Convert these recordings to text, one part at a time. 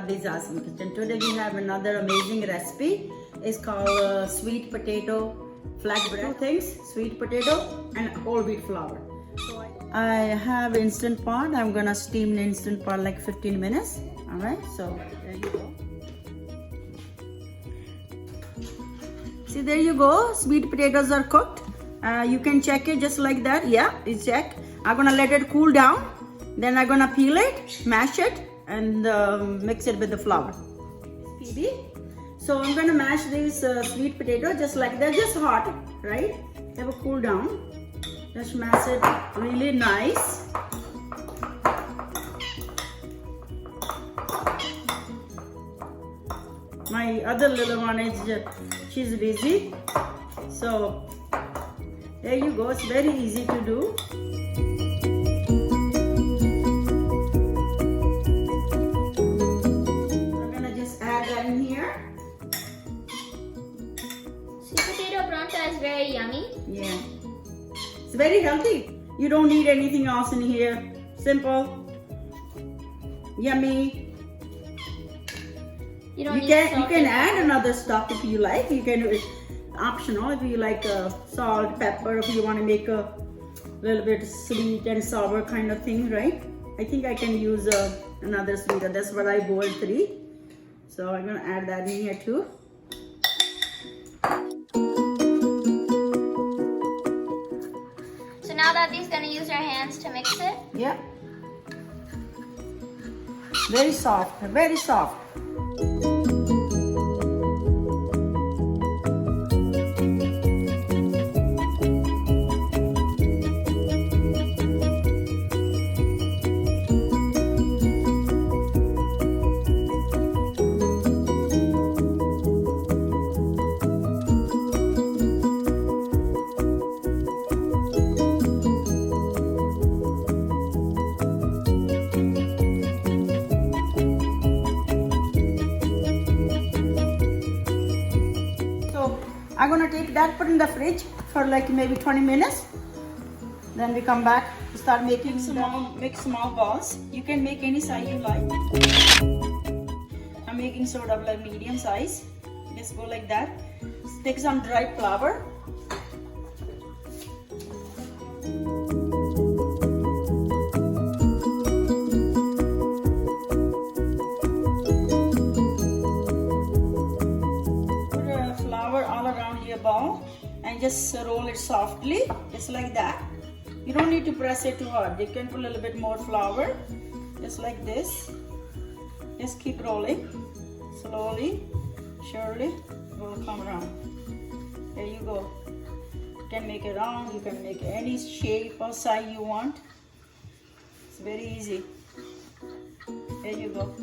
Dadi's Awesome Kitchen. Today we have another amazing recipe. It's called sweet potato flatbread. Two things, sweet potato and whole wheat flour. So I have instant pot. I'm gonna steam the instant pot like 15 minutes. Alright, so there you go. See, there you go. Sweet potatoes are cooked. You can check it just like that. Yeah, it's checked. I'm gonna let it cool down. Then I'm gonna peel it, mash it, and mix it with the flour. PB. So I'm gonna mash these sweet potato just like that, just hot, right? They have a cool down. Just mash it really nice. My other little one is she's busy, so there you go. It's very easy to do. I'm gonna just add that in here. Sweet potato pronta is very yummy. Yeah, it's very healthy. You don't need anything else in here. Simple, yummy. You can add another stuff if you like. You can, it's optional if you like salt, pepper, if you want to make a little bit sweet and sour kind of thing, right? I think I can use another sweeter. That's what I boiled 3. So I'm gonna add that in here too. So now Dadi's gonna use her hands to mix it. Yeah. Very soft, very soft. I'm gonna take that, put in the fridge for like maybe 20 minutes. Then we come back, start making small balls. You can make any size you like. I'm making sort of like medium size. Just go like that. Take some dry flour. Ball and just roll it softly, just like that. You don't need to press it too hard. You can put a little bit more flour, just like this. Just keep rolling, slowly, surely it will come around. There you go. You can make it round, you can make any shape or size you want. It's very easy. There you go.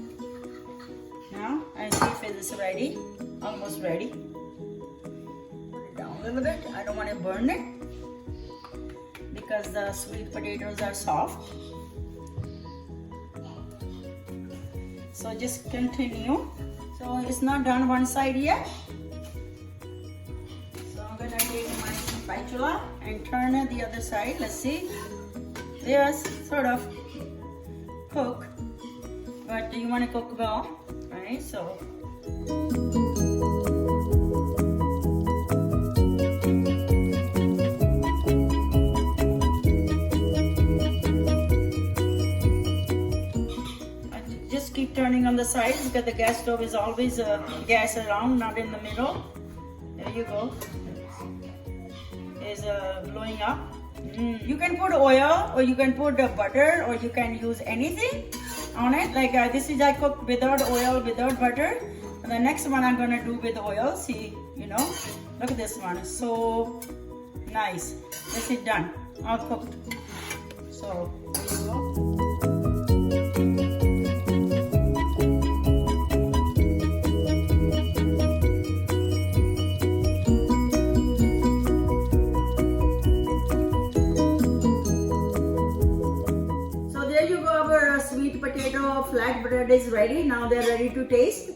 Now I see if it is ready, almost ready. A little bit. I don't want to burn it because the sweet potatoes are soft. So just continue. So it's not done one side yet. So I'm gonna take my spatula and turn it the other side. Let's see. They are sort of cooked, but you want to cook well, right? So. Keep turning on the sides because the gas stove is always gas around, not in the middle. There you go. It's blowing up. You can put oil or you can put butter or you can use anything on it. Like this is I cook without oil, without butter. And the next one I'm gonna do with oil. See, you know, look at this one. It's so nice. This is done, all cooked. So there you go. Sweet potato flatbread is ready. Now they're ready to taste.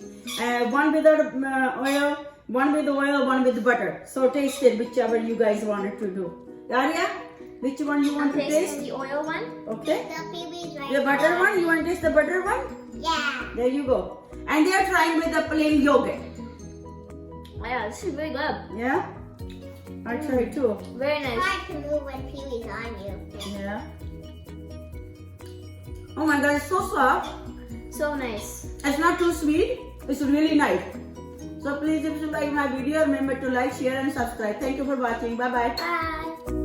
One without oil, one with oil, one with butter. So taste it, whichever you guys wanted to do. Daria, which one you want to taste? The oil one. Okay. The butter one? You want to taste the butter one? Yeah. There you go. And they are trying with the plain yogurt. Yeah, this is very good. Yeah? I try too. Very It's nice. hard to move when Pee-wee's on you. Yeah. Oh my god, it's so soft. So nice. It's not too sweet. It's really nice. So please, if you like my video, remember to like, share and subscribe. Thank you for watching. Bye-bye. Bye.